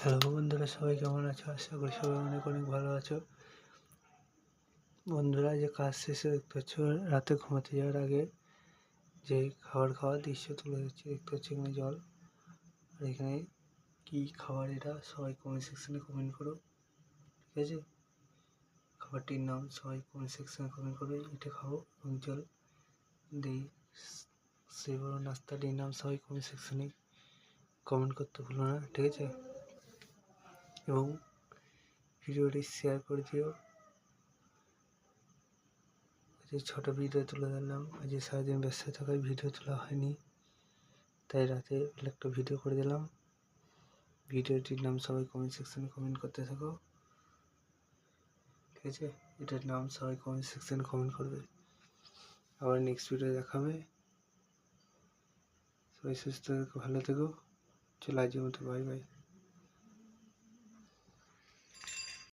Hello বন্ধুরা, সবাই কেমন আছো? আশা করি সবাই অনেক অনেক ভালো আছো। বন্ধুরা, যে কাজ শেষে দেখতে পাচ্ছ রাতে ঘুমাতে যাওয়ার আগে যে খাওয়ার দৃশ্য তুলে ধরছি। দেখতে পাচ্ছ এখানে জল, আর এখানে কি খাবার এটা সবাই কমেন্ট সেকশনে কমেন্ট করো, ঠিক আছে? খাবারটির নাম সবাই কমেন্ট সেকশনে কমেন্ট করো, এটা খাবো এবং জল দিই। সেই বড় নাস্তাটির নাম সবাই কমেন্ট সেকশনে কমেন্ট করতে ভুলো না, ঠিক আছে? এবং ভিডিওটি শেয়ার করে দিও। ছোট ভিডিও তুলে ধরলাম। আজ সারাদিন ব্যস্ত থাকায় ভিডিও তোলা হয়নি, তাই রাতে একটা ভিডিও করে দিলাম। ভিডিওটির নাম সবাই কমেন্ট সেকশনে কমেন্ট করতে থাকো, ঠিক আছে? এটার নাম সবাই কমেন্ট সেকশনে কমেন্ট করবে। আবার নেক্সট ভিডিও দেখাবে। সবাই সুস্থ থেকো, ভালো থেকো। চলো আজকের মতো বাই বাই।